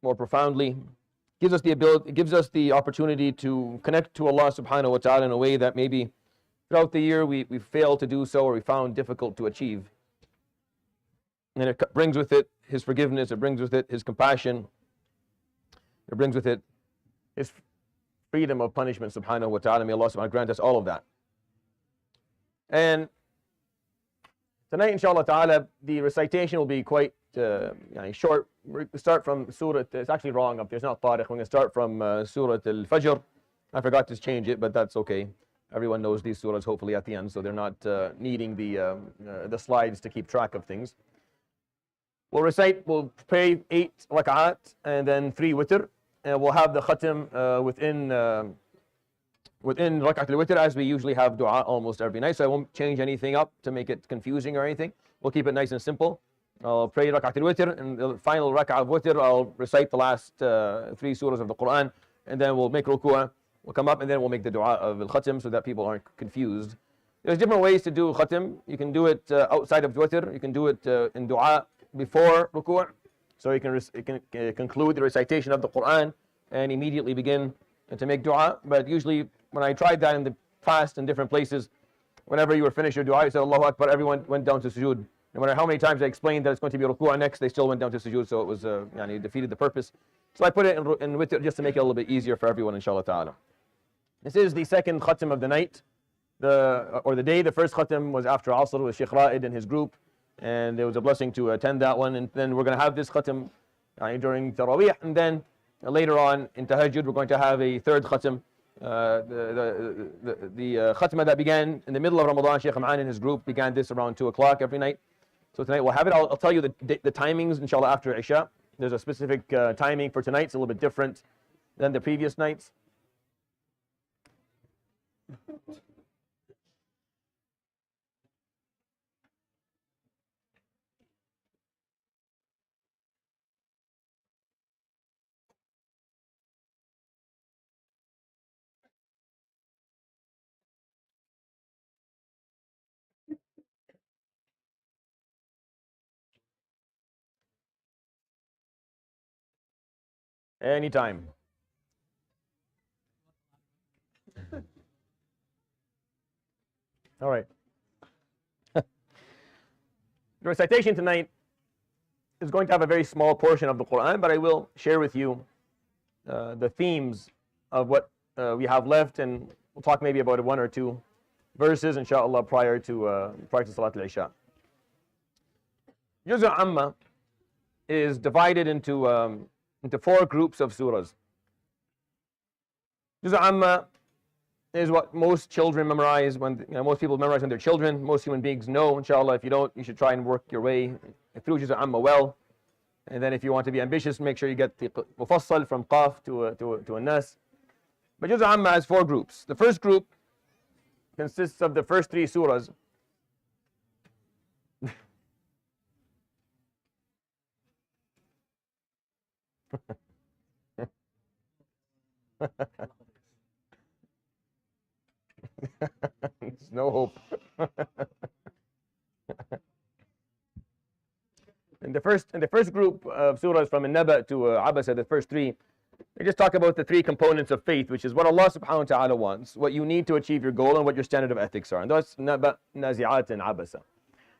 more profoundly. Gives us the ability, gives us the opportunity to connect to Allah subhanahu wa ta'ala in a way that maybe throughout the year we failed to do so, or we found difficult to achieve. And it brings with it His forgiveness, it brings with it His compassion, it brings with it His freedom of punishment subhanahu wa ta'ala. May Allah subhanahu wa ta'ala grant us all of that. And tonight, inshallah ta'ala, the recitation will be quite short. We start from Surat, it's actually wrong up there, it's not Tariq. We're going to start from Surat Al-Fajr. I forgot to change it, but that's okay. Everyone knows these surahs hopefully at the end, so they're not needing the slides to keep track of things. We'll pray 8 rak'at and then 3 witr, and we'll have the khatim within rak'at al-witr, as we usually have dua almost every night, so I won't change anything up to make it confusing or anything. We'll keep it nice and simple. I'll pray rak'at al-witr, and the final rak'ah of witr, I'll recite the last 3 surahs of the Quran, and then we'll make ruku'ah, we'll come up, and then we'll make the dua of al-khatim so that people aren't confused. There's different ways to do khatim. You can do it outside of witr, you can do it in dua before ruku', so you can conclude the recitation of the Quran and immediately begin to make dua. But usually when I tried that in the past in different places, whenever you were finished your dua, you said Allahu Akbar, everyone went down to sujood. No matter how many times I explained that it's going to be ruku' next, they still went down to sujood, so it was defeated the purpose. So I put it in witr just to make it a little bit easier for everyone, inshallah ta'ala. This is the second khatim of the night, or the day. The first khatim was after Asr with Sheikh Ra'id and his group, and it was a blessing to attend that one. And then we're going to have this khatim during Taraweeh, and then later on in Tahajjud we're going to have a third khatim. The khatmah that began in the middle of Ramadan, Sheikh Aman and his group began this around 2 o'clock every night. So tonight we'll have it. I'll tell you the timings, inshallah, after Isha. There's a specific timing for tonight. It's a little bit different than the previous nights. Anytime. All right. The recitation tonight is going to have a very small portion of the Quran, but I will share with you the themes of what we have left, and we'll talk maybe about 1 or 2 verses, inshallah, prior to Salat al-Isha. Juz' Amma is divided into 4 groups of surahs. Juz' Amma is what most children memorize most people memorize when they're children. Most human beings know, inshallah. If you don't, you should try and work your way through Juz' Amma well. And then if you want to be ambitious, make sure you get the Mufassal from Qaf to Al-Nas. But Juz' Amma has 4 groups. The first group consists of the first 3 surahs. There's no hope. In the first group of surahs from An-Naba to Abasa, the first 3, they just talk about the 3 components of faith, which is what Allah subhanahu wa ta'ala wants, what you need to achieve your goal, and what your standard of ethics are. And that's Naba, Nazi'at, and Abasa.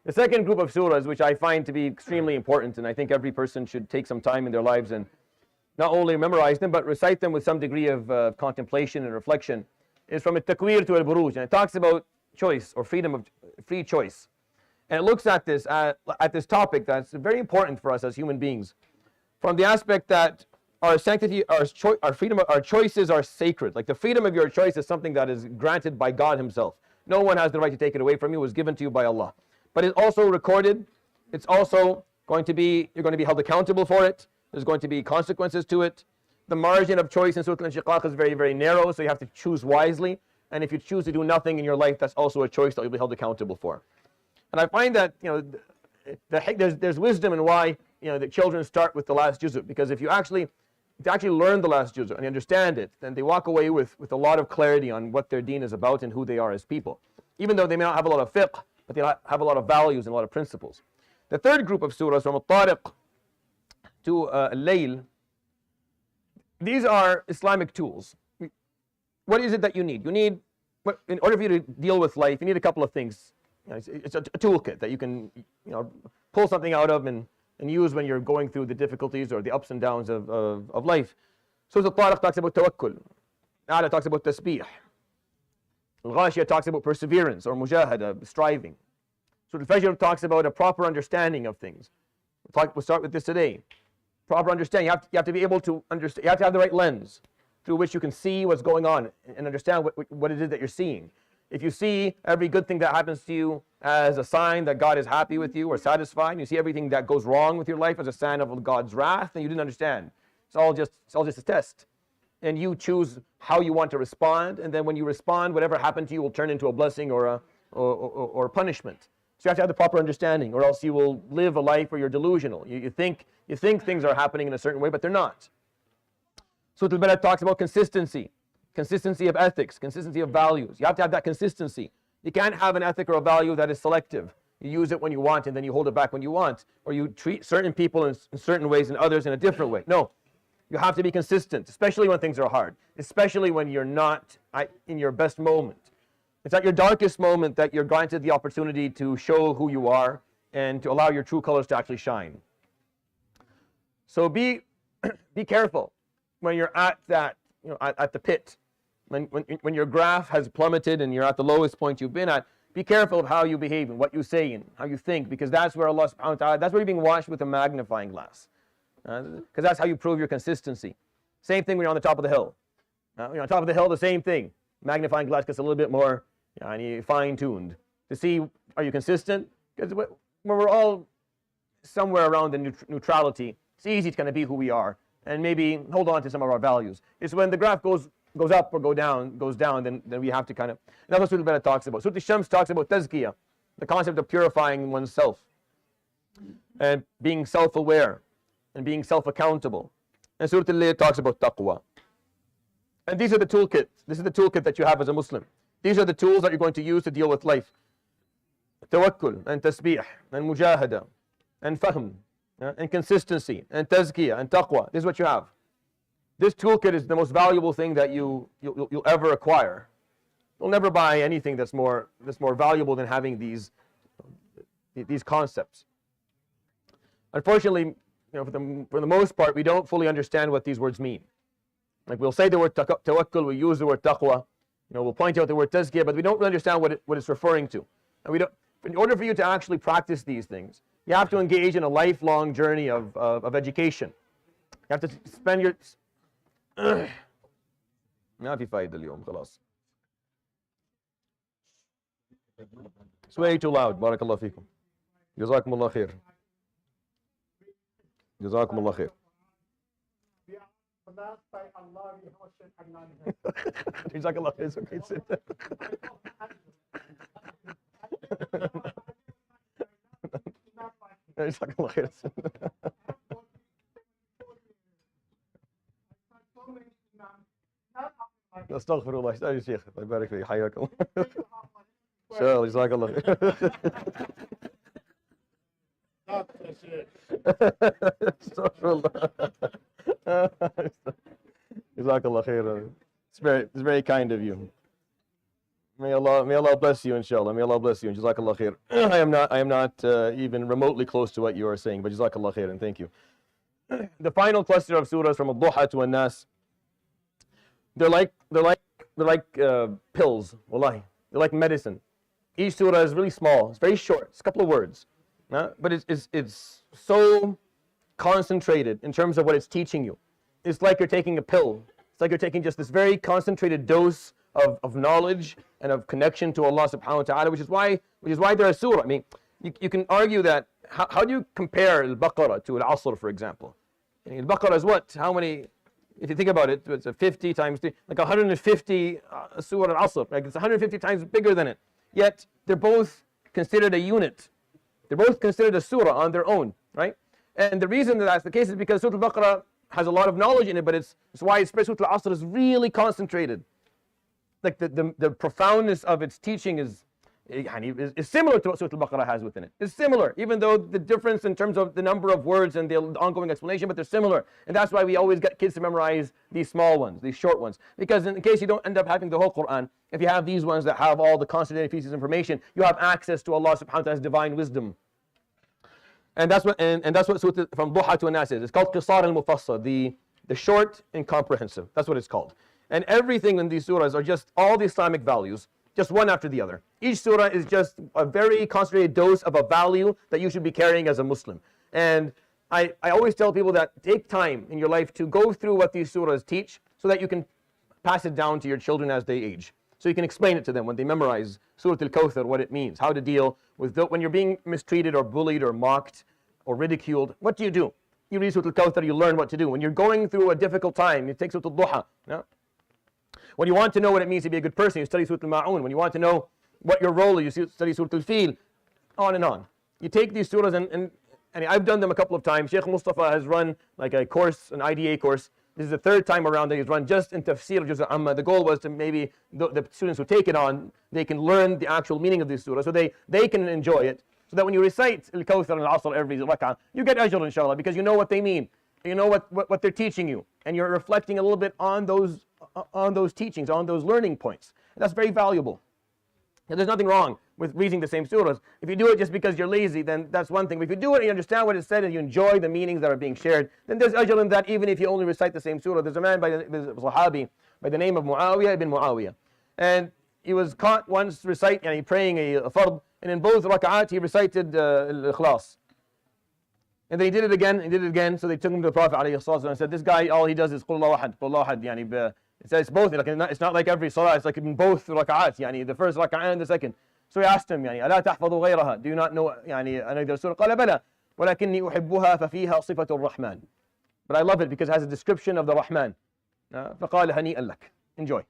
The second group of surahs, which I find to be extremely important, and I think every person should take some time in their lives and not only memorize them, but recite them with some degree of contemplation and reflection, is from At-Takwir to Al-Buruj. And it talks about choice, or free choice. And it looks at this topic that's very important for us as human beings, from the aspect that our sanctity, our freedom, our choices are sacred. Like the freedom of your choice is something that is granted by God Himself. No one has the right to take it away from you. It was given to you by Allah. But it's also recorded. It's also you're going to be held accountable for it. There's going to be consequences to it. The margin of choice in Surat Al-Inshiqaq is very, very narrow, so you have to choose wisely. And if you choose to do nothing in your life, that's also a choice that you'll be held accountable for. And I find that there's wisdom in why the children start with the last juz', because if you actually learn the last juz' and you understand it, then they walk away with a lot of clarity on what their deen is about and who they are as people. Even though they may not have a lot of fiqh, but they have a lot of values and a lot of principles. The third group of surahs, from Al-Tariq to Al-Layl, these are Islamic tools. What is it that you need? You need, in order for you to deal with life, you need a couple of things. It's a toolkit that you can pull something out of and use when you're going through the difficulties or the ups and downs of life. Surah Al-Tariq talks about tawakkul. A'la talks about tasbih. Al-Ghashiyah talks about perseverance or mujahada, striving. Surah Al-Fajr talks about a proper understanding of things. We'll start with this today. Proper understanding. You have to be able to understand. You have to have the right lens through which you can see what's going on and understand what it is that you're seeing. If you see every good thing that happens to you as a sign that God is happy with you or satisfied, and you see everything that goes wrong with your life as a sign of God's wrath, then you didn't understand. It's all just a test. And you choose how you want to respond, and then when you respond, whatever happened to you will turn into a blessing or a punishment. So you have to have the proper understanding, or else you will live a life where you're delusional. You think things are happening in a certain way, but they're not. Surah Al-Balad talks about consistency of ethics, consistency of values. You have to have that consistency. You can't have an ethic or a value that is selective. You use it when you want and then you hold it back when you want, or you treat certain people in certain ways and others in a different way. No, you have to be consistent, especially when things are hard, especially when you're not in your best moment. It's at your darkest moment that you're granted the opportunity to show who you are and to allow your true colors to actually shine. So be careful when you're at that, at the pit. When your graph has plummeted and you're at the lowest point you've been at, be careful of how you behave and what you say and how you think, because that's where Allah subhanahu wa ta'ala, that's where you're being watched with a magnifying glass. Because that's how you prove your consistency. Same thing when you're on the top of the hill. You're on top of the hill, the same thing. Magnifying glass gets a little bit more fine-tuned to see, are you consistent? Because when we're all somewhere around the neutrality, it's easy to kind of be who we are and maybe hold on to some of our values. It's when the graph goes up or goes down, then we have to kind of, and that's what Surah Al-Balad talks about. Surah Al-Shams talks about tazkiyah, the concept of purifying oneself and being self-aware and being self-accountable. And Surah Al-Layl talks about taqwa. And these are the toolkit. This is the toolkit that you have as a Muslim. These are the tools that you're going to use to deal with life. Tawakkul and tasbih and mujahada and fahm and consistency and tazkiyah and taqwa. This is what you have. This toolkit is the most valuable thing that you'll ever acquire. You'll never buy anything that's more valuable than having these concepts. Unfortunately, for the most part, we don't fully understand what these words mean. Like we'll say the word tawakkul, we use the word taqwa, we'll point out the word tazkiyah, but we don't really understand what it's referring to. And we don't. In order for you to actually practice these things, you have to engage in a lifelong journey of education. You have to spend your ما في فايدة اليوم خلاص. It's way too loud. بارك الله فيكم. جزاكم الله خير. جزاكم الله خير. جزاك الله خير. Okay, sit. جزاك الله خير. استغفر الله يا شيخ الله يبارك فيك حياكم ان شاء الله جزاك الله خير استغفر الله جزاك الله خير. It's very kind of you. May Allah bless you, inshallah. May Allah bless you, and jazakallah khair. I am not even remotely close to what you are saying, but jazakallah khair, and thank you. The final cluster of surahs from Al-Duha to Al-Nas, they're like pills, wallahi. They're like medicine. Each surah is really small. It's very short. It's a couple of words, but it's so concentrated in terms of what it's teaching you. It's like you're taking a pill. It's like you're taking just this very concentrated dose of knowledge and of connection to Allah subhanahu wa ta'ala, which is why they're a surah. I mean, you can argue that, how do you compare Al-Baqarah to Al-Asr, for example? Al-Baqarah is what? How many, if you think about it, it's a 50 times 3, like 150 surah Al-Asr. Like it's 150 times bigger than it. Yet, they're both considered a unit. They're both considered a surah on their own, right? And the reason that that's the case is because Surah Al-Baqarah has a lot of knowledge in it, but it's why Surah Al-Asr is really concentrated. Like the profoundness of its teaching is is similar to what Surah Al-Baqarah has within it. It's similar, even though the difference in terms of the number of words and the ongoing explanation, but they're similar. And that's why we always get kids to memorize these small ones, these short ones. Because in case you don't end up having the whole Quran, if you have these ones that have all the concentrated pieces of information, you have access to Allah subhanahu wa ta'ala's divine wisdom. And that's what Surah from Duha to An-Nas is. It's called Qisar al-Mufassal, the short and comprehensive. That's what it's called. And everything in these surahs are just all the Islamic values, just one after the other. Each surah is just a very concentrated dose of a value that you should be carrying as a Muslim. And I always tell people that take time in your life to go through what these surahs teach so that you can pass it down to your children as they age. So you can explain it to them when they memorize Surah Al-Kawthar, what it means, how to deal with when you're being mistreated or bullied or mocked or ridiculed. What do? You read Surah Al-Kawthar, you learn what to do. When you're going through a difficult time, you take Surah Al-Duha. You know? When you want to know what it means to be a good person, you study Surah Al-Ma'un. When you want to know what your role is, you study Surah Al-Fil, on and on. You take these surahs and I've done them a couple of times. Sheikh Mustafa has run like a course, an IDA course. This is the third time around that he's run just in tafsir of Juz Amma. The goal was to maybe the students who take it on, they can learn the actual meaning of these surahs so they can enjoy it. So that when you recite Al-Kawthar and Al-Asr every rak'ah, you get ajr inshallah because you know what they mean. You know what they're teaching you. And you're reflecting a little bit on those teachings, on those learning points. And that's very valuable. And there's nothing wrong with reading the same surahs. If you do it just because you're lazy, then that's one thing. But if you do it and you understand what it said and you enjoy the meanings that are being shared, then there's ajr in that even if you only recite the same surah. There's a man Sahabi by the name of Muawiyah ibn Muawiyah. And he was caught once praying a fard, and in both rak'at he recited Al-Ikhlas. And then he did it again, so they took him to the Prophet ﷺ and said, this guy, all he does is Qul Allahu Ahad, Qul Allahu Ahad. It says both, it's not like every salah, it's like in both rak'at, the first rak'ah and the second. So he asked him, ألا تحفظ غيرها? Do you not know another surah? قال بلى ولكني أحبها ففيها صفة الرحمن. But I love it because it has a description of the Rahman. فقال هنيئا لك. Enjoy.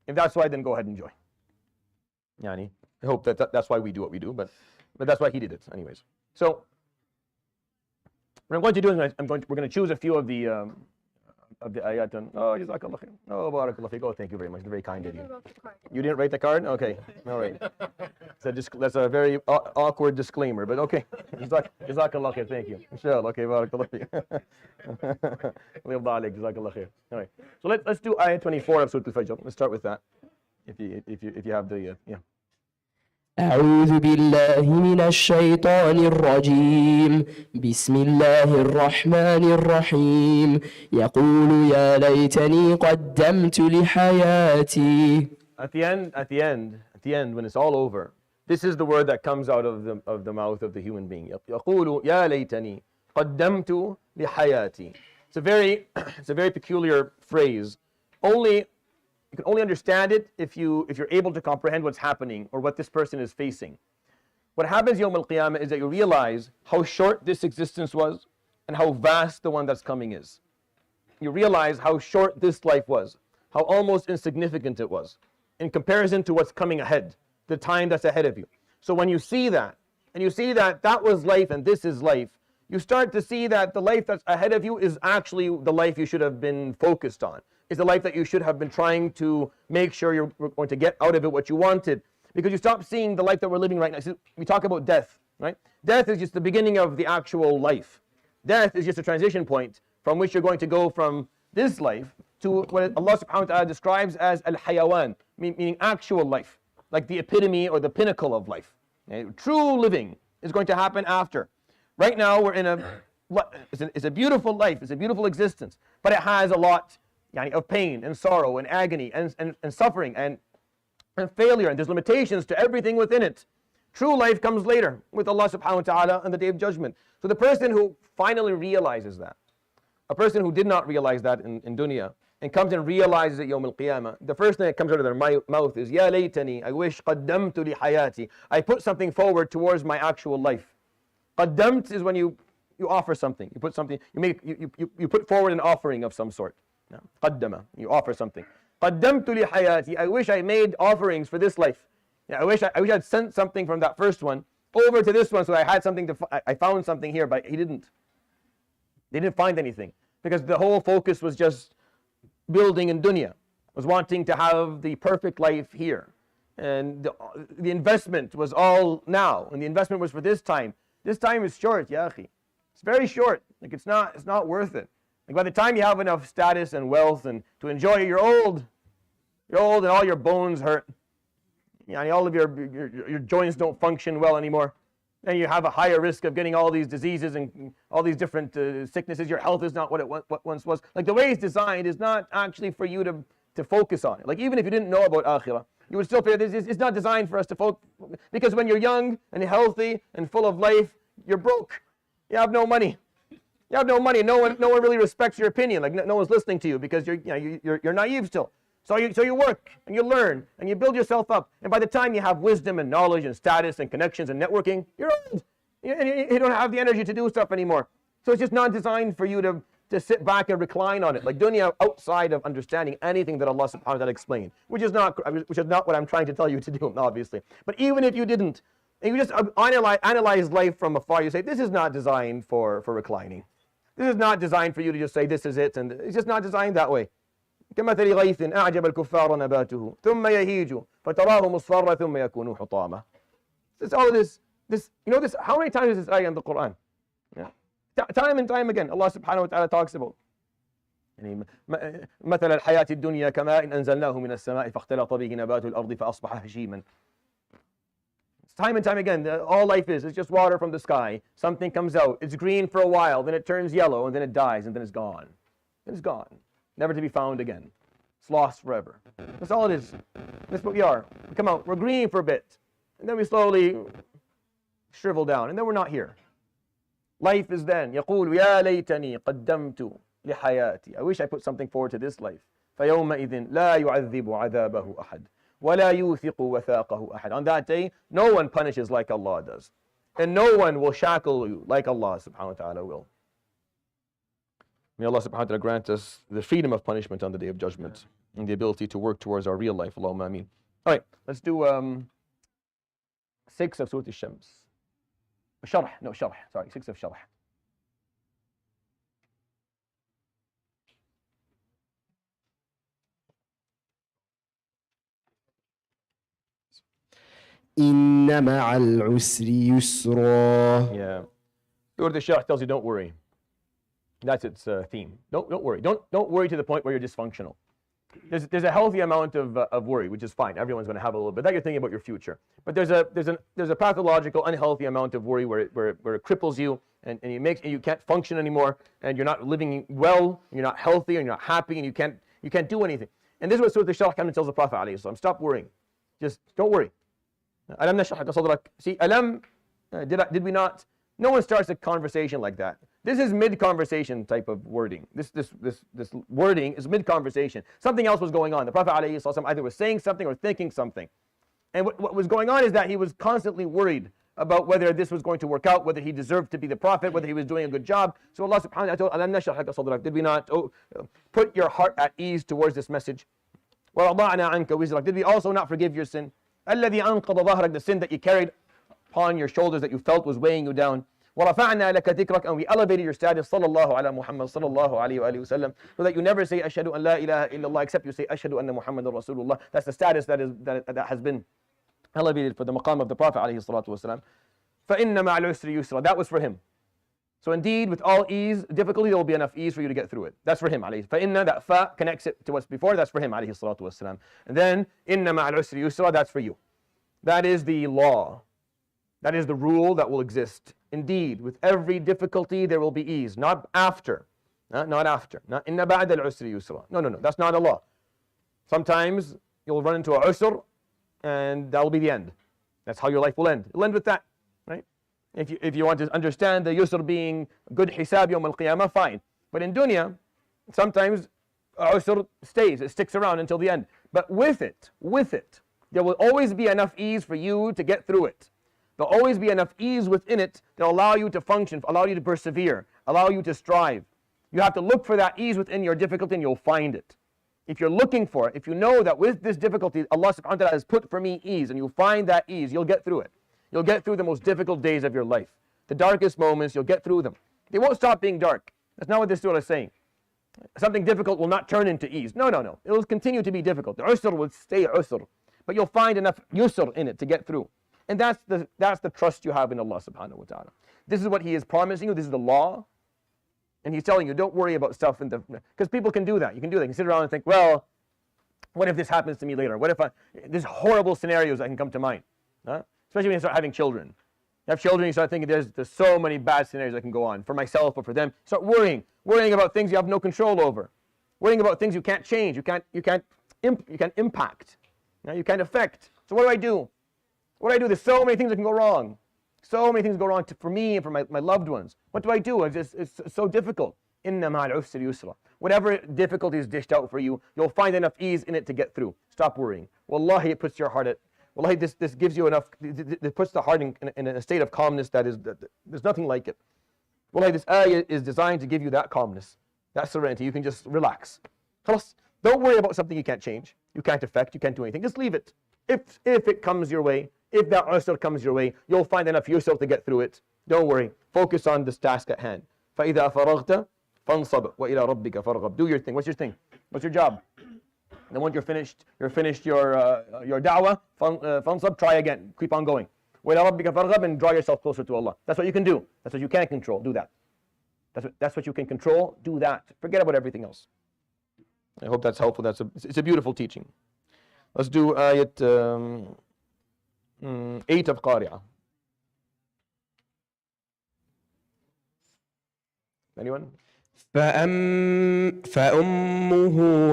If that's why, then go ahead and enjoy. I hope that's why we do what we do, but that's why he did it anyways. So what I'm going to do is we're going to choose a few of the ayat. Oh, Jazakallah khair. Oh, Barakallah fiqh. Oh, thank you very much. Very kind of you. You didn't write the card? Okay. All right. That's a very awkward disclaimer, but okay. Jazakallah khair. Thank you. Inshallah. Okay, Barakallah fiqh. Jazakallah khair. All right. So let's do ayat 24 of Surah Al-Fajr. Let's start with that. If you have the yeah. أعوذ بالله من الشيطان الرجيم بسم الله الرحمن الرحيم يقول يا ليتني قدمت لحياتي. At the end, when it's all over, this is the word that comes out of the mouth of the human being. يقول يا ليتني قدمت لحياتي. It's a very peculiar phrase. You can only understand it if you're able to comprehend what's happening or what this person is facing. What happens Yawm al-Qiyamah is that you realize how short this existence was and how vast the one that's coming is. You realize how short this life was, how almost insignificant it was in comparison to what's coming ahead, the time that's ahead of you. So when you see that, and you see that that was life and this is life, you start to see that the life that's ahead of you is actually the life you should have been focused on. Is the life that you should have been trying to make sure you're going to get out of it what you wanted. Because you stop seeing the life that we're living right now. So we talk about death, right? Death is just the beginning of the actual life. Death is just a transition point from which you're going to go from this life to what Allah subhanahu wa ta'ala describes as al-hayawan, meaning actual life, like the epitome or the pinnacle of life. Okay? True living is going to happen after. Right now we're in it's a beautiful life, it's a beautiful existence, but it has a lot of pain and sorrow and agony and suffering and failure, and there's limitations to everything within it. True life comes later with Allah subhanahu wa ta'ala on the Day of Judgment. So the person who finally realizes that, a person who did not realize that in dunya, and comes and realizes it Yawm al-Qiyamah, the first thing that comes out of their mouth is, Ya laytani, I wish, qaddamtu li hayati, I put something forward towards my actual life. Qaddamt is when you offer something, you put forward an offering of some sort. Qaddama, you offer something. Qaddamtu li hayati, I wish I made offerings for this life. I wish I'd sent something from that first one over to this one, so I had something I found something here, but he didn't. They didn't find anything because the whole focus was just building in dunya, was wanting to have the perfect life here. And the investment was all now, and the investment was for this time. This time is short, ya akhi. It's very short. Like it's not worth it. Like by the time you have enough status and wealth and to enjoy it, you're old. You're old and all your bones hurt. All of your joints don't function well anymore. And you have a higher risk of getting all these diseases and all these different sicknesses. Your health is not what it once was. Like the way it's designed is not actually for you to focus on it. Like even if you didn't know about akhirah, you would still feel this. It's not designed for us to focus, because when you're young and healthy and full of life, you're broke. You have no money. You have no money. No one really respects your opinion. Like no one's listening to you because you're naive still. So you work and you learn and you build yourself up. And by the time you have wisdom and knowledge and status and connections and networking, you're old. You don't have the energy to do stuff anymore. So it's just not designed for you to sit back and recline on it. Like dunya outside of understanding anything that Allah subhanahu wa ta'ala explained, which is not what I'm trying to tell you to do, obviously. But even if you didn't, and you just analyze life from afar, you say, this is not designed for reclining. This is not designed for you to just say, this is it. And it's just not designed that way. كمثل غيث أعجب الكفار نباته ثم يهيج فتراه مصفرا ثم يكون حطاما. This all this this. How many times is this ayah in the Quran? Yeah. Time and time again, Allah subhanahu wa ta'ala talks about مثل الحياة الدنيا كماء أنزلناه من السماء فاختلط به نبات الأرض فأصبح هشيما. Time and time again, all life is just water from the sky. Something comes out, it's green for a while, then it turns yellow, and then it dies, and then it's gone. It's gone, never to be found again. It's lost forever. That's all it is. That's what we are. We come out, we're green for a bit, and then we slowly shrivel down, and then we're not here. Life is then. يقول يا ليتني قدمت لحياتي. I wish I put something forward to this life. فيومئذ لا يعذب عذابه أحد ولا يوثق وثاقه أحد. On that day, no one punishes like Allah does, and no one will shackle you like Allah subhanahu wa ta'ala will. May Allah subhanahu wa ta'ala grant us the freedom of punishment on the day of judgment and the ability to work towards our real life. Allahumma ameen. All right, let's do 6 of Surat Al-Shams. Sharh, no, Sharh, sorry, 6 of Sharh. إن مع العسر يسرا. Yeah. Surah Al-Sharh tells you don't worry. That's its theme. Don't worry. Don't worry to the point where you're dysfunctional. There's a healthy amount of worry, which is fine. Everyone's going to have a little bit. That you're thinking about your future. But there's a pathological, unhealthy amount of worry where it cripples you and you can't function anymore, and you're not living well, you're not healthy, and you're not happy, and you can't do anything. And this is what Surah Al-Sharh comes and tells the Prophet ﷺ, stop worrying. Just don't worry. Alam nashrah laka sadrak. See, alam, did we not? No one starts a conversation like that. This is mid-conversation type of wording. This wording is mid-conversation. Something else was going on. The Prophet ﷺ either was saying something or thinking something. And what was going on is that he was constantly worried about whether this was going to work out, whether he deserved to be the Prophet, whether he was doing a good job. So Allah subhanahu wa ta'ala told, Alam nashrah laka sadrak. Did we not put your heart at ease towards this message? وَوَضَعْنَا عَنْكَ وِزْرَكَ. Did we also not forgive your sin? الَّذِي أَنْقَضَ ظَهْرَكَ. The sin that you carried upon your shoulders, that you felt was weighing you down. وَرَفَعْنَا لَكَ ذِكْرَكَ. And we elevated your status, sallallahu ala Muhammad, sallallahu alayhi wa sallam, so that you never say, ashhadu an la ilaha illallah, except you say, ashhadu anna Muhammadan Rasulullah. That's the status that has been elevated for the maqam of the Prophet alayhi salatu wasalam. فَإِنَّ مَعَ الْعُسْرِ يُسْرًا. That was for him. So indeed, with all ease, difficulty, there will be enough ease for you to get through it. That's for him, alayhi. فَإِنَّ, that fa connects it to what's before, that's for him, alayhi salatu wasalam. And then, إِنَّ مَعَ الْعُسْرِ يُسْرًا, that's for you. That is the law. That is the rule that will exist. Indeed, with every difficulty there will be ease. Not after. Not after. Not inna ba'da al-usri yusra. No. That's not a law. Sometimes you'll run into a usr and that will be the end. That's how your life will end. It'll end with that. Right? If you want to understand the yusr being good hisab yawm al-qiyamah, fine. But in dunya, sometimes usr stays. It sticks around until the end. But with it, there will always be enough ease for you to get through it. There'll always be enough ease within it that will allow you to function, allow you to persevere, allow you to strive. You have to look for that ease within your difficulty and you'll find it. If you're looking for it, if you know that with this difficulty, Allah subhanahu wa ta'ala has put for me ease, and you find that ease, you'll get through it. You'll get through the most difficult days of your life. The darkest moments, you'll get through them. They won't stop being dark. That's not what this surah is saying. Something difficult will not turn into ease. No. It will continue to be difficult. The usr will stay usr. but you'll find enough yusr in it to get through. And that's the trust you have in Allah subhanahu wa ta'ala. This is what He is promising you. This is the law. And He's telling you, don't worry about stuff because people can do that. You can do that. You can sit around and think, well, what if this happens to me later? What if there's horrible scenarios that can come to mind. Especially when you start having children. You have children, you start thinking there's so many bad scenarios that can go on for myself or for them. Start worrying about things you have no control over, worrying about things you can't change, you can't impact, you can't affect. So what do I do? What do I do? There's so many things that can go wrong. So many things go wrong for me and for my loved ones. What do I do? It's so difficult. Inna ma'al usri yusra. Whatever difficulty is dished out for you, you'll find enough ease in it to get through. Stop worrying. Wallahi, it puts your heart at. Wallahi, this gives you enough. It puts the heart in a state of calmness there's nothing like it. Wallahi, this ayah is designed to give you that calmness, that serenity. You can just relax. Don't worry about something you can't change, you can't affect, you can't do anything. Just leave it. If it comes your way, if that usr comes your way, you'll find enough yourself to get through it. Don't worry. Focus on this task at hand. فَإِذَا فَرَغْتَ فَانْصَبْ وَإِلَىٰ رَبِّكَ فَارْغَب. Do your thing. What's your thing? What's your job? And then once you're finished your da'wah, fansab, try again. Keep on going. وَإِلَىٰ رَبِّكَ فَارْغَب, and draw yourself closer to Allah. That's what you can do. That's what you can control. Do that. That's what you can control. Do that. Forget about everything else. I hope that's helpful. It's a beautiful teaching. Let's do ayat 8 of Qari'ah. Anyone? فأمه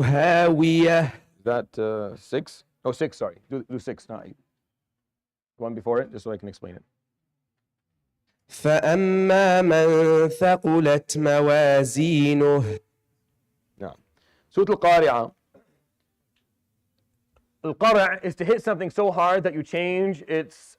هاوية. Is that 6? Oh, 6, sorry. Do 6, not 8. One before it, just so I can explain it. فأما من ثقلت موازينه. Now, Surah Al-Qari'ah. Al-Qari' is to hit something so hard that you change its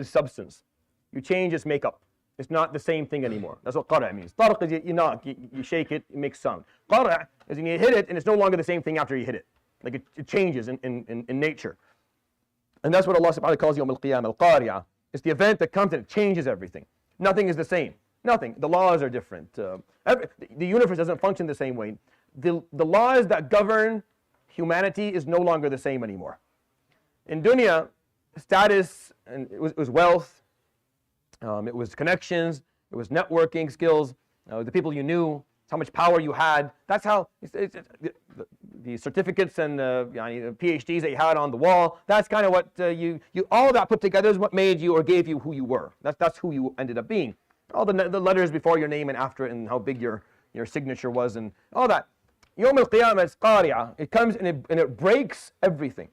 substance. You change its makeup. It's not the same thing anymore. That's what qari' means. Tarq is you knock, you shake it, it makes sound. Qari' is when you hit it and it's no longer the same thing after you hit it. Like it changes in nature. And that's what Allah subhanahu wa ta'ala calls Yawm al-Qiyamah, al-Qari'ah. It's the event that comes and it changes everything. Nothing is the same. Nothing. The laws are different. The universe doesn't function the same way. The laws that govern humanity is no longer the same anymore. In dunya, status, and it was wealth, it was connections, it was networking skills, the people you knew, how much power you had. That's how the certificates and the PhDs that you had on the wall. That's kind of what you all that put together is what made you or gave you who you were. That's who you ended up being. All the letters before your name and after it, and how big your signature was, and all that. Yawm al-Qiyamah is Qari'ah. It comes and it breaks everything.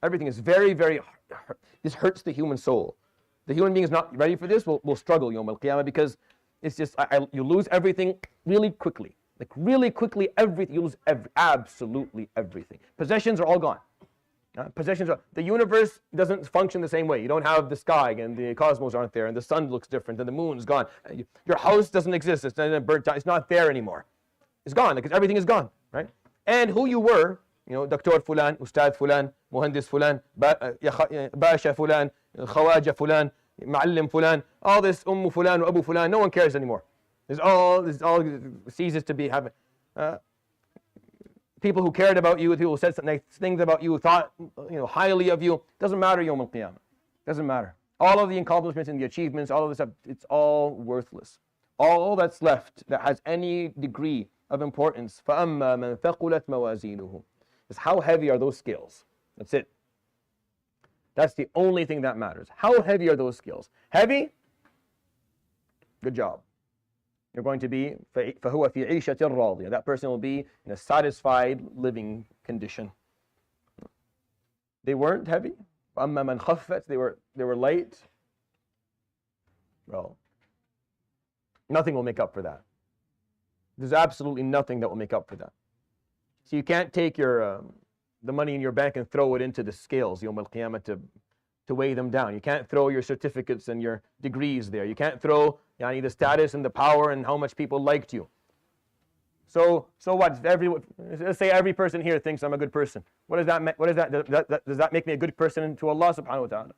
Everything is very, very hurt. This hurts the human soul. The human being is not ready for this. Will struggle Yawm al-Qiyamah because it's just you lose everything really quickly. Like really quickly, everything. You lose absolutely everything. Possessions are all gone. The universe doesn't function the same way. You don't have the sky and the cosmos aren't there, and the sun looks different, and the moon's gone. Your house doesn't exist. It's burnt out. It's not there anymore. It's gone because everything is gone, right? And who you were, Dr. Fulan, Ustad Fulan, Muhandis Fulan, Basha Fulan, Khawaja Fulan, Ma'allim Fulan, all this Ummu Fulan, Abu Fulan, no one cares anymore. This all ceases to be having. People who cared about you, people who said nice things about you, thought highly of you, doesn't matter Yawm al-Qiyamah. Doesn't matter. All of the accomplishments and the achievements, all of this stuff, it's all worthless. All that's left that has any degree of importance, فَأَمَّا مَنْ ثَقُلَتْ مَوَازِينُهُ, is how heavy are those scales. That's it. That's the only thing that matters. How heavy are those scales? Heavy? Good job. You're going to be فَهُوَ فِي عِيشَةٍ رَاضِيَةٍ. That person will be in a satisfied living condition. They weren't heavy. وَأَمَّا مَنْ خَفَّتْ, they were light. Well, nothing will make up for that. There's absolutely nothing that will make up for that. So you can't take the money in your bank and throw it into the scales, Yawm al-Qiyamah, to weigh them down. You can't throw your certificates and your degrees there. You can't throw the status and the power and how much people liked you. So what? Let's say every person here thinks I'm a good person. What does that mean? Does that make me a good person to Allah subhanahu wa ta'ala?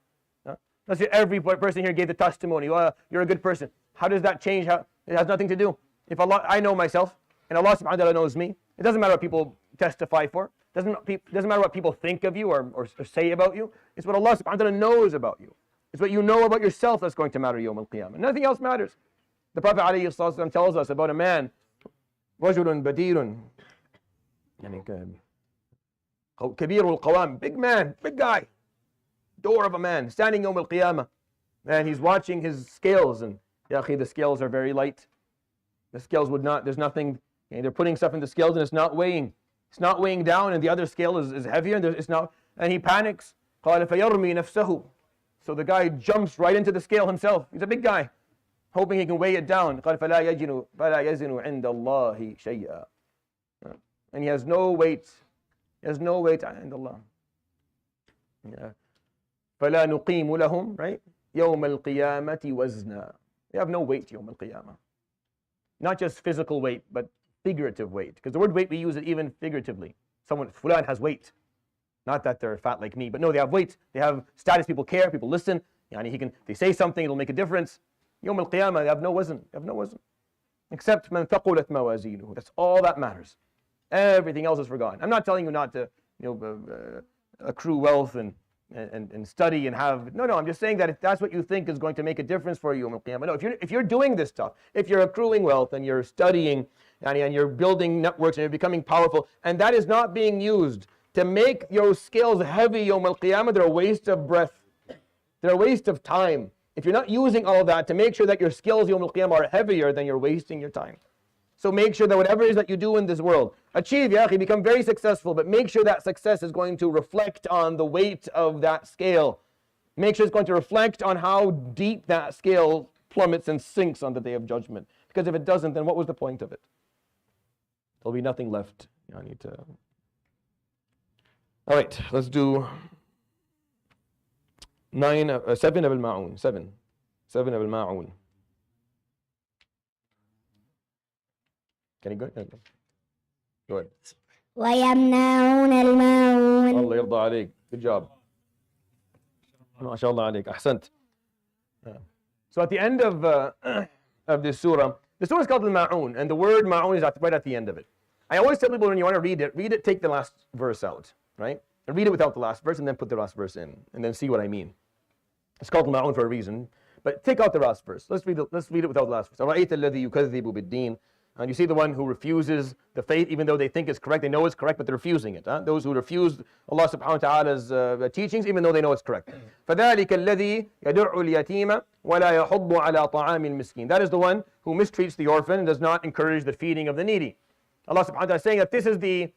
Let's say every person here gave the testimony, you're a good person. How does that change? It has nothing to do. If I know myself and Allah subhanahu wa ta'ala knows me, it doesn't matter what people testify for. doesn't matter what people think of you or say about you. It's what Allah subhanahu wa ta'ala knows about you. It's what you know about yourself that's going to matter Yawm al-Qiyamah. Nothing else matters. The Prophet ﷺ tells us about a man, رَجُلٌ بَدِيرٌ, كبير القوام, big man, big guy, door of a man, standing Yawm al-Qiyamah. And he's watching his scales, and Ya akhi, the scales are very light. The scales would not, there's nothing, they're putting stuff in the scales and it's not weighing. It's not weighing down, and the other scale is heavier, and it's not, and he panics. قال فيرمي نفسه. So the guy jumps right into the scale himself. He's a big guy, hoping he can weigh it down. قال فلا يزن عند الله شيئا. And he has no weight. He has no weight عند Allah. فلا نقيم لهم, right? يوم القيامة وزنا. They have no weight يوم القيامة. Not just physical weight, but figurative weight. Because the word weight, we use it even figuratively. Someone, fulan has weight. Not that they're fat like me, but no, they have weight. They have status, people care, people listen. They say something, it'll make a difference. Yawm al-Qiyamah, they have no wazn. They have no wazn. Except man thaqulat mawazinuhu. That's all that matters. Everything else is forgotten. I'm not telling you not to accrue wealth and study and have, no, I'm just saying that if that's what you think is going to make a difference for you Yawm al-Qiyamah, no, if you're doing this stuff, if you're accruing wealth and you're studying and you're building networks and you're becoming powerful, and that is not being used to make your scales heavy Yawm al-Qiyamah, they're a waste of breath. They're a waste of time. If you're not using all of that to make sure that your skills Yawm al-Qiyamah are heavier, then you're wasting your time. So make sure that whatever it is that you do in this world, achieve, ya akhi, become very successful, but make sure that success is going to reflect on the weight of that scale. Make sure it's going to reflect on how deep that scale plummets and sinks on the Day of Judgment. Because if it doesn't, then what was the point of it? There'll be nothing left. I need to... All right, let's do 7 of Al-Ma'un. 7 of Al-Ma'un. Can you go? Go ahead. ويمنعون الماعون. Allah يرضى عليك. Good job. ما شاء الله عليك. أحسنت. So at the end of this surah, the surah is called Al-Ma'un, and the word Ma'un is right at the end of it. I always tell people when you want to read it, take the last verse out, right? And read it without the last verse and then put the last verse in, and then see what I mean. It's called Al-Ma'un for a reason, but take out the last verse. Let's read it without the last verse. أَرَأَيْتَ الَّذِي يُكَذِّبُ بِالدِّينِ. And you see the one who refuses the faith, even though they think it's correct, they know it's correct, but they're refusing it. Those who refuse Allah subhanahu wa ta'ala's teachings, even though they know it's correct. فَذَلِكَ الَّذِي يَدُعُّ الْيَتِيمَ وَلَا يَحُضُّ عَلَى طَعَامِ الْمِسْكِينِ. That is the one who mistreats the orphan and does not encourage the feeding of the needy. Allah subhanahu wa ta'ala is saying that this is the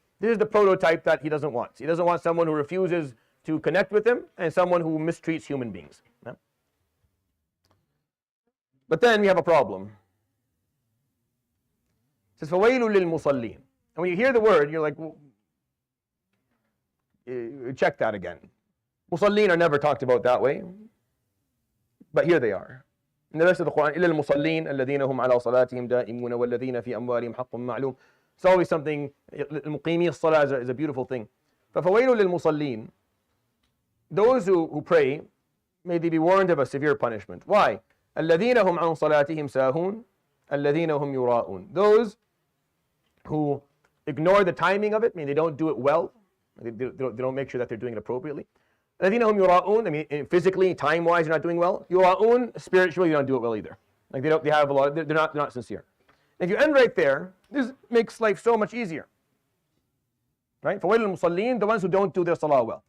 prototype that He doesn't want. He doesn't want someone who refuses to connect with Him and someone who mistreats human beings. But then we have a problem. It says, فَوَيْلٌ لِلْمُصَلِّينَ. And when you hear the word, you're like, well, check that again. Musallin are never talked about that way, but here they are. In the rest of the Quran, إِلَّا الْمُصَلِّينَ الَّذِينَ هُمْ عَلَى صَلَاتِهِمْ دَائِمُونَ وَالَّذِينَ فِي أَمْوَالِهِمْ حَقٌّ مَعْلُومٌ. It's always something, المقيمي الصلاة is a beautiful thing. فَفَوَيْلٌ لِلْمُصَلِّينَ. Those who pray, may they be warned of a severe punishment. Why? الَّذِينَ هُمْ عَنْ صَلَاتِهِمْ سَاهُونَ الَّذِينَ هُمْ يُرَاءُونَ. Those who ignore the timing of it, I mean they don't do it well, they don't make sure that they're doing it appropriately. الَّذِينَ هُمْ يُرَاءُونَ, I mean physically, time-wise, you're not doing well. يُرَاءُونَ, spiritually, you don't do it well either. Like they have a lot, they're not sincere. If you end right there, this makes life so much easier. Right? فَوَيْلُ الْمُصَلِّينَ, the ones who don't do their salah well.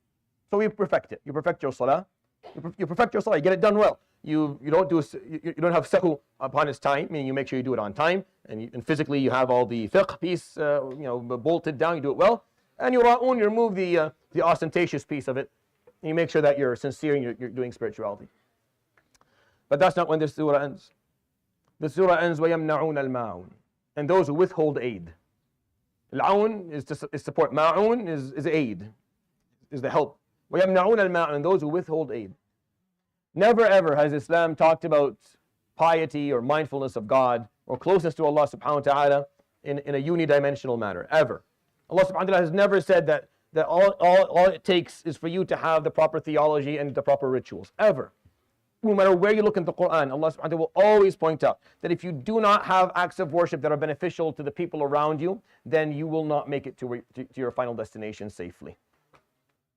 So you perfect it. You perfect your salah. You perfect your salah. You get it done well. You don't have sahu upon its time, meaning you make sure you do it on time, and physically you have all the fiqh piece bolted down. You do it well, and you remove the ostentatious piece of it, and you make sure that you're sincere and you're doing spirituality. But that's not when this surah ends. The surah ends وَيَمْنَعُونَ الْمَاعُونَ, and those who withhold aid. Al-aun is support. Ma'un is aid, is the help. وَيَمْنَعُونَ الْمَاعُونَ, and those who withhold aid. Never ever has Islam talked about piety or mindfulness of God or closeness to Allah subhanahu wa ta'ala in a unidimensional manner, ever. Allah subhanahu wa ta'ala has never said that all it takes is for you to have the proper theology and the proper rituals, ever. no matter where you look in the Quran, Allah subhanahu wa ta'ala will always point out that if you do not have acts of worship that are beneficial to the people around you, then you will not make it to your final destination safely.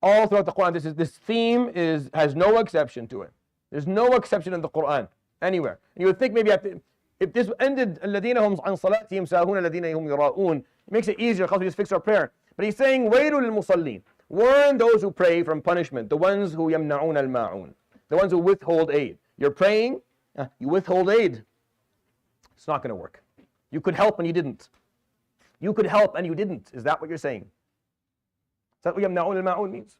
All throughout the Quran, this theme has no exception to it. There's no exception in the Quran anywhere. And you would think maybe if this ended الَّذِينَ هُمْ عَنْ صَلَاتِهِمْ سَاهُونَ الَّذِينَ هُمْ يُرَاءُونَ, it makes it easier because we just fix our prayer. But he's saying وَيْلٌ لِلْمُصَلِّينَ, warn those who pray from punishment, the ones who يَمْنَعُونَ الْمَاعُونَ, the ones who withhold aid. You're praying, you withhold aid. It's not going to work. You could help and you didn't. You could help and you didn't. Is that what you're saying? Is that what يَمْنَعُونَ الْمَاعُونَ means? Is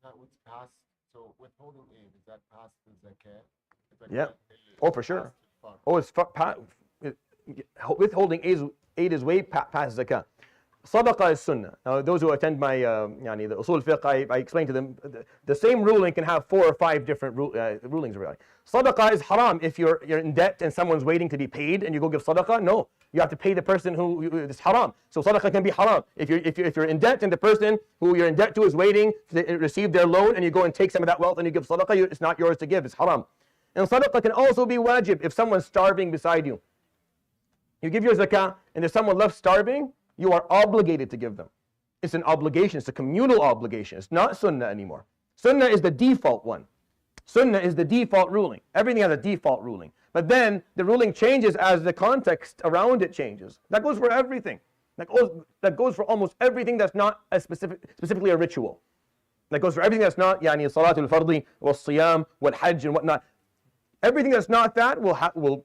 that what's past? So withholding aid, is that past the zakat? Yeah. Oh, for sure. Oh, it's withholding aid is way past zakah. Sadaqah is sunnah. Now, those who attend my the usul fiqh, I explain to them the same ruling can have 4 or 5 different rulings. Really. Sadaqah is haram if you're in debt and someone's waiting to be paid and you go give sadaqah. No, you have to pay the person who is haram. So sadaqah can be haram if you're in debt and the person who you're in debt to is waiting to receive their loan and you go and take some of that wealth and you give sadaqah. It's not yours to give. It's haram. And sadaqah can also be wajib if someone's starving beside you. You give your zakah and there's someone left starving, you are obligated to give them. It's an obligation. It's a communal obligation. It's not sunnah anymore. Sunnah is the default one. Sunnah is the default ruling. Everything has a default ruling. But then the ruling changes as the context around it changes. That goes for everything. That goes for almost everything that's not specifically a ritual. That goes for everything that's not salatul fardi, wal siyam, wal hajj and whatnot. Everything that's not that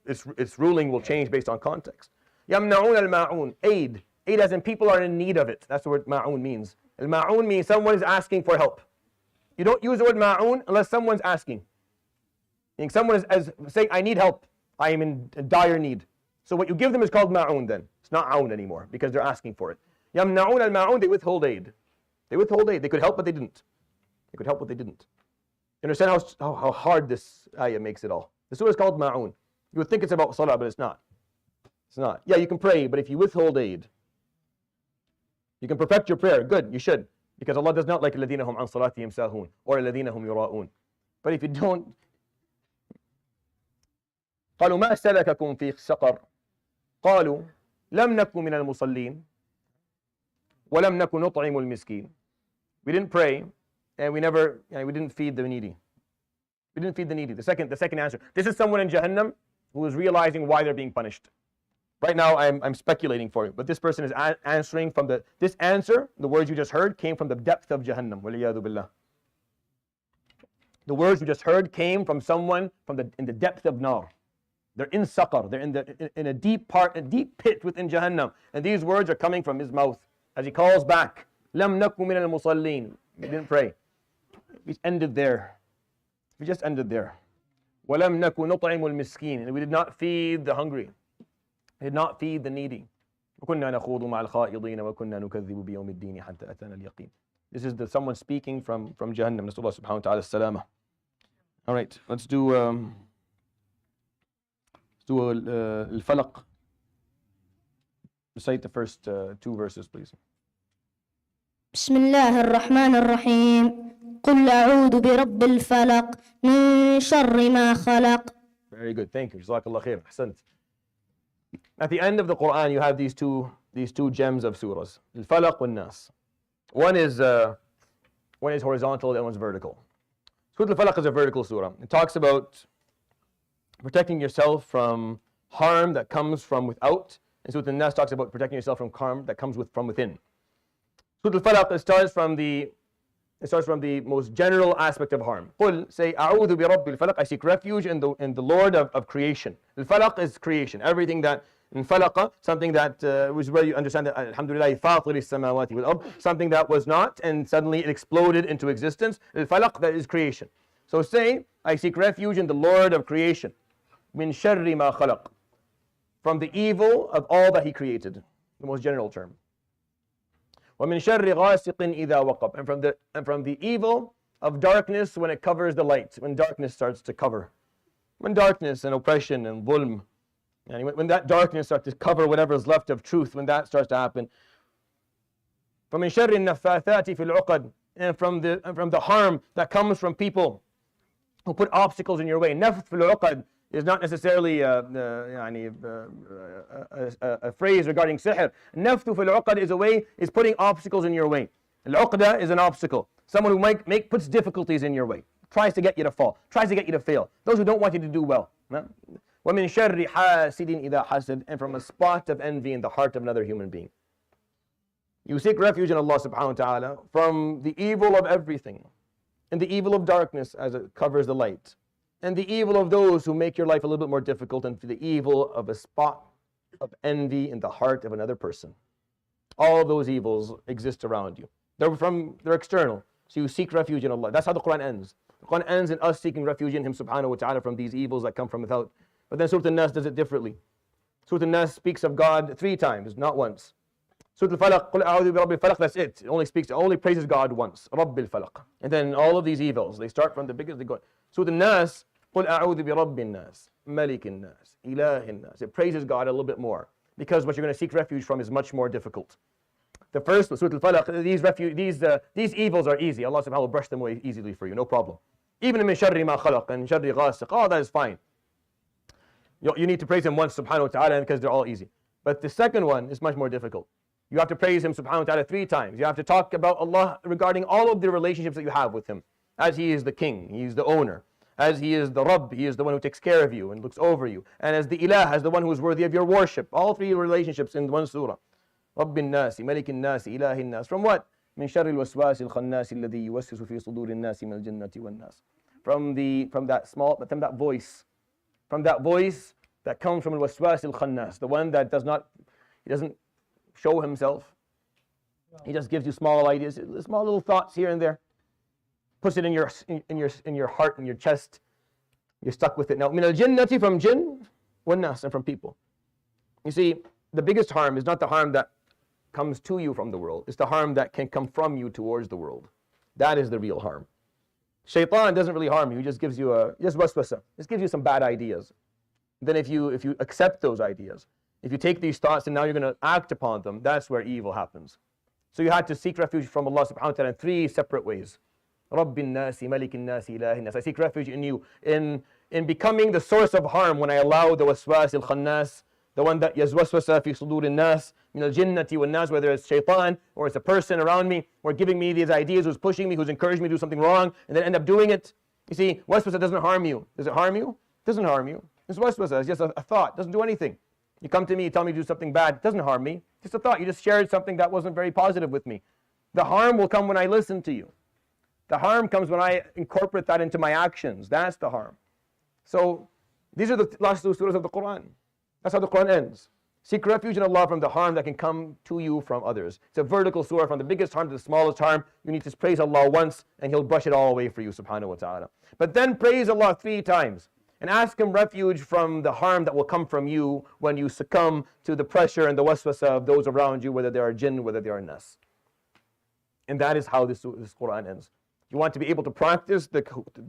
its ruling will change based on context. يَمْنَعُونَ الْمَاعُونَ, aid. Aid as in people are in need of it. That's the word ma'un means. Al-ma'un means someone is asking for help. You don't use the word ma'un unless someone's asking. Meaning someone is saying, I need help. I am in dire need. So what you give them is called ma'un then. It's not aun anymore because they're asking for it. يَمْنَعُونَ الْمَاعُونَ, they withhold aid. They withhold aid. They could help but they didn't. They could help but they didn't. You understand how hard this ayah makes it all? The surah is called ma'un. You would think it's about salah, but it's not. It's not. Yeah, you can pray, but if you withhold aid, you can perfect your prayer. Good, you should. Because Allah does not like الَّذِينَ هُمْ عَنْ صَلَاتِهِمْ سَاهُونَ or الَّذِينَ هُمْ يُرَاءُونَ. But if you don't, قالوا ما سلككم في سقر قالوا لم نكن من المصلين ولم نكن نطعم المسكين. We didn't pray and we didn't feed the needy. We didn't feed the needy. The second answer. This is someone in Jahannam who is realizing why they're being punished. Right now, I'm speculating for you, but this person is answering from this answer, the words you just heard, came from the depth of Jahannam. وَلِيَّاذُ بِاللَّهِ. The words you just heard came from someone in the depth of Nar. They're in Saqar. They're in a deep pit within Jahannam. And these words are coming from his mouth as he calls back. لَمْ نَكُ مِنَ الْمُصَلِّينَ. We didn't pray. We ended there. We just ended there. وَلَمْ نَكُ نُطْعِمُ الْمِسْكِينَ. And we did not feed the hungry. We did not feed the needy. وَكُنَّا نَخُوضُ مَعَ الْخَائِضِينَ وَكُنَّا نُكَذِّبُ بِيَوْمِ الدِّينِ حَتَّى أَتَانَا الْيَقِينَ. This is someone speaking from Jahannam. نسأل الله سبحانه وتعالى السلامة. All right, let's do Al-Falaq. Recite the first 2 verses, please. بسم الله الرحمن الرحيم قل أعوذ برب الفلق من شر ما خلق. Very good, thank you. Jazakallah khair. Ahsant. At the end of the Quran, you have these two gems of surahs, Al-Falaq and Nas. One is horizontal, the other one's vertical. Surah Al-Falaq is a vertical surah. It talks about protecting yourself from harm that comes from without, and Surah Al-Nas talks about protecting yourself from harm that comes from within. Surah Al-Falaq starts from the most general aspect of harm. قل, say, أعوذ برب الفلق, I seek refuge in the Lord of creation. Al-Falaq is creation. Everything that in falaqa, something that was where you understand that Alhamdulillah, فاطر السماوات والأرض, something that was not and suddenly it exploded into existence. Al-Falaq, that is creation. So say, I seek refuge in the Lord of creation. من شر ما خلق, from the evil of all that He created, the most general term. وَمِن شَرِّ غَاسِقٍ إِذَا وَقَبْ, and from the evil of darkness when it covers the light, when darkness starts to cover. When darkness and oppression and dhulm, and when that darkness starts to cover whatever is left of truth, when that starts to happen. فَمِن شَرِّ النَّفَّاثَاتِ فِي الْعُقَدِ, and from the harm that comes from people who put obstacles in your way. Nafth fil uqad is not necessarily a phrase regarding sihr. Nafth fil uqad is putting obstacles in your way. Al-uqda is an obstacle. Someone who puts difficulties in your way, tries to get you to fall, tries to get you to fail. Those who don't want you to do well. وَمِن شَرِّ حَاسِدٍ إِذَا حَسَدٍ, and from a spot of envy in the heart of another human being. You seek refuge in Allah subhanahu wa ta'ala from the evil of everything, and the evil of darkness as it covers the light, and the evil of those who make your life a little bit more difficult, and for the evil of a spot of envy in the heart of another person. All those evils exist around you. They're external. So you seek refuge in Allah. That's how the Quran ends. The Quran ends in us seeking refuge in Him subhanahu wa ta'ala from these evils that come from without. But then Surah Al-Nas does it differently. Surah Al-Nas speaks of God 3 times, not once. Surah Al-Falaq, قُلْ أَعُوذُ بِرَبِّ الْفَلَقِ, that's it. It only praises God once. رَبِّ الْفَلَقِ. And then all of these evils, they start from the biggest, they go. Surah Al-Nas, قُلْ أَعُوذُ بِرَبِّ النَّاسِ مَلِكِ النَّاسِ إِلَهِ النَّاسِ. It praises God a little bit more, because what you're going to seek refuge from is much more difficult. The first, Surah Al-Falaq, these evils are easy. Allah subhanahu wa ta'ala will brush them away easily for you, no problem. Even min sharri ma khalaq and sharri ghasiq, all that is fine. You need to praise Him once subhanahu wa ta'ala because they're all easy. But the second one is much more difficult. You have to praise Him subhanahu wa ta'ala 3 times. You have to talk about Allah regarding all of the relationships that you have with Him. As He is the King, He is the owner. As He is the Rabb, He is the one who takes care of you and looks over you. And as the Ilah, as the one who is worthy of your worship. All 3 relationships in one surah. رب الناس ملك الناس إله الناس. From what? من شر الوسواس الخناس الذي يوسوس في صدور الناس من الجنة والناس. From that voice that comes from al-waswas al-khannas, the one that he doesn't show himself. He just gives you small ideas, small little thoughts here and there. Puts it in your heart, in your chest. You're stuck with it. Now, min al-jinnati, from jinn, wan-nas, and from people. You see, the biggest harm is not the harm that comes to you from the world. It's the harm that can come from you towards the world. That is the real harm. Shaitan doesn't really harm you. He just gives you waswasa. Just gives you some bad ideas. Then if you accept those ideas, if you take these thoughts and now you're going to act upon them, that's where evil happens. So you had to seek refuge from Allah subhanahu wa ta'ala in 3 separate ways. Rabbin nasi, malikin nasi, ilahin nas. I seek refuge in you, in becoming the source of harm when I allow the waswas al-khannas, the one that yazwaswasa fi sudur nas min al-jinnati wal nas, whether it's shaitan or it's a person around me or giving me these ideas, who's pushing me, who's encouraging me to do something wrong and then end up doing it. You see, waswasa doesn't harm you. Does it harm you? It doesn't harm you. It's waswasa. It's just a thought. It doesn't do anything. You come to me, you tell me to do something bad. It doesn't harm me. Just a thought. You just shared something that wasn't very positive with me. The harm will come when I listen to you. The harm comes when I incorporate that into my actions. That's the harm. So these are the last 2 surahs of the Quran. That's how the Quran ends. Seek refuge in Allah from the harm that can come to you from others. It's a vertical surah, from the biggest harm to the smallest harm. You need to praise Allah once and He'll brush it all away for you subhanahu wa ta'ala. But then praise Allah 3 times and ask Him refuge from the harm that will come from you when you succumb to the pressure and the waswasa of those around you, whether they are jinn, whether they are nas. And that is how this Quran ends. You want to be able to practice the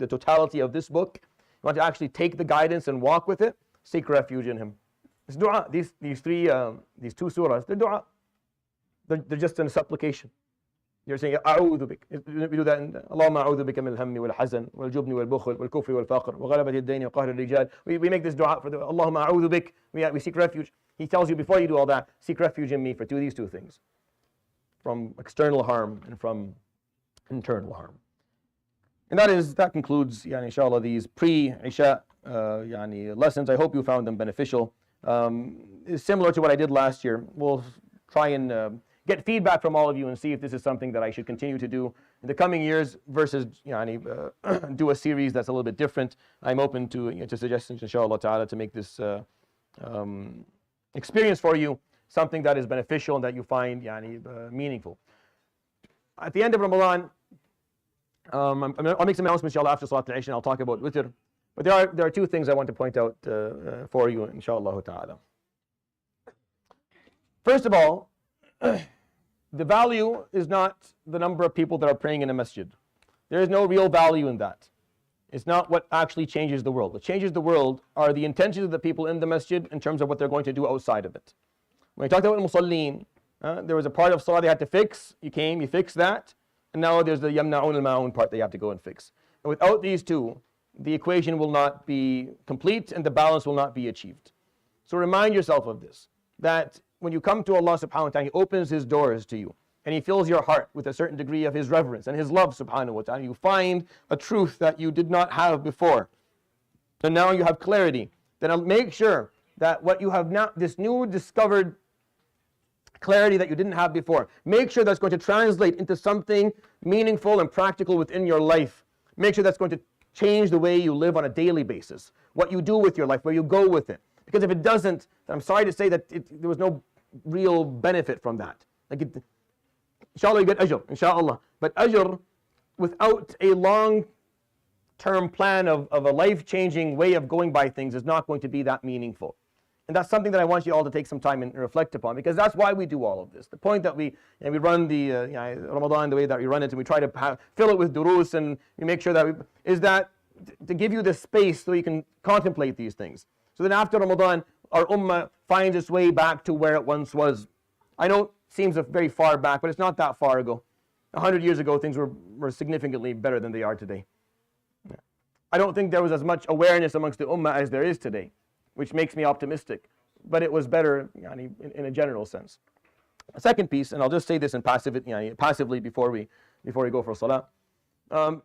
totality of this book. You want to actually take the guidance and walk with it. Seek refuge in Him. It's dua. These 2 surahs, they're dua. They're just in supplication. You're saying, أعوذ بك. We do that in اللهم أعوذ بك من الهم والحزن والجبن والبخل والكفر والفقر وغلبة الدين وقهر الرجال. We make this dua for the اللهم أعوذ بك. We seek refuge. He tells you before you do all that, seek refuge in me for these 2 things. From external harm and from internal harm. And that concludes, inshallah, these pre-Isha lessons. I hope you found them beneficial. It's similar to what I did last year. We'll try and get feedback from all of you and see if this is something that I should continue to do in the coming years versus do a series that's a little bit different. I'm open to suggestions, inshallah ta'ala, to make this experience for you something that is beneficial and that you find meaningful. At the end of Ramadan, I'll make some announcements, inshallah, after Salat al-Isha, and I'll talk about witr. But there are 2 things I want to point out for you, inshallah ta'ala. First of all, the value is not the number of people that are praying in a masjid. There is no real value in that. It's not what actually changes the world. What changes the world are the intentions of the people in the masjid in terms of what they're going to do outside of it. When we talked about Musallin, there was a part of Salah they had to fix. You came, you fixed that. And now there's the Yamna'un al-Ma'un part that you have to go and fix. And without these 2, the equation will not be complete and the balance will not be achieved. So remind yourself of this, that when you come to Allah subhanahu wa ta'ala, He opens His doors to you and He fills your heart with a certain degree of His reverence and His love subhanahu wa ta'ala. You find a truth that you did not have before. And now you have clarity. Then I'll make sure that what you have now, this new discovered clarity that you didn't have before, make sure that's going to translate into something meaningful and practical within your life. Make sure that's going to change the way you live on a daily basis, what you do with your life, where you go with it. Because if it doesn't, then I'm sorry to say that there was no real benefit from that. Inshallah, you get ajr, inshallah. But ajr, without a long-term plan of a life-changing way of going by things, is not going to be that meaningful. And that's something that I want you all to take some time and reflect upon, because that's why we do all of this. The point that we run the Ramadan the way that we run it, and we try to fill it with durus, and we make sure that is that to give you the space so you can contemplate these things. So then after Ramadan, our ummah finds its way back to where it once was. I know it seems very far back, but it's not that far ago. 100 years ago, things were significantly better than they are today. I don't think there was as much awareness amongst the ummah as there is today, which makes me optimistic. But it was better in a general sense. A second piece, and I'll just say this in passively before we go for salah.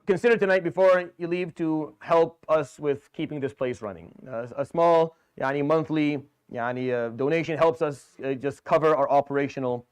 Consider tonight before you leave to help us with keeping this place running. A small monthly donation helps us just cover our operational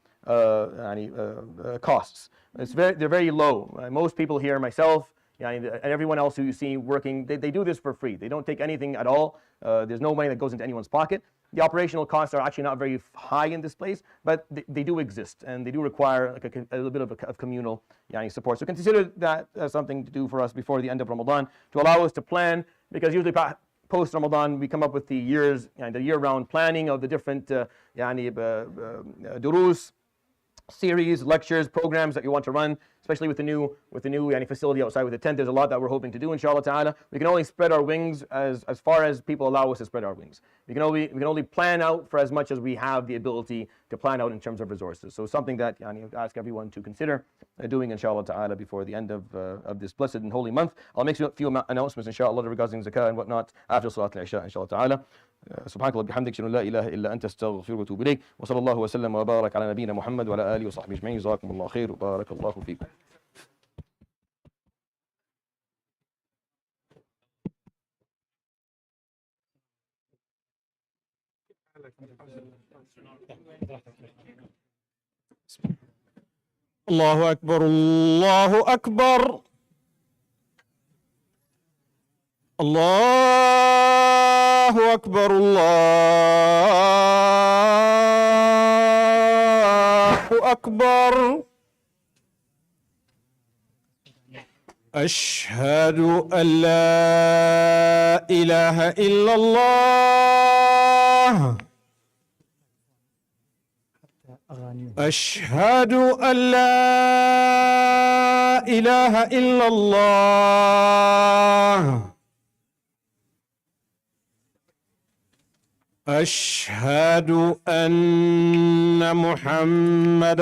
costs. They're very low. Most people here, myself, and everyone else who you see working, they do this for free. They don't take anything at all. There's no money that goes into anyone's pocket. The operational costs are actually not very high in this place, but they do exist, and they do require like a little bit of communal support. So consider that as something to do for us before the end of Ramadan, to allow us to plan, because usually post-Ramadan we come up with the year-round planning of the different durus, series, lectures, programs that you want to run, especially with the new facility outside with the tent. There's a lot that we're hoping to do, inshallah ta'ala. We can only spread our wings as far as people allow us to spread our wings. We can only plan out for as much as we have the ability to plan out in terms of resources. So something that I ask everyone to consider doing, inshallah ta'ala, before the end of this blessed and holy month. I'll make a few announcements, inshallah, regarding zakah and whatnot after Salat al-Isha, inshallah ta'ala. سبحانك اللهم وبحمدك اشهد ان لا اله الا انت استغفرك واتوب اليك وصلى الله وسلم وبارك على نبينا محمد وعلى اله وصحبه اجمعين جزاكم الله خير وبارك الله فيكم. الله أكبر الله أكبر الله أكبر الله أكبر أشهد أن لا إله إلا الله أشهد أن لا إله إلا الله أشهد أن محمد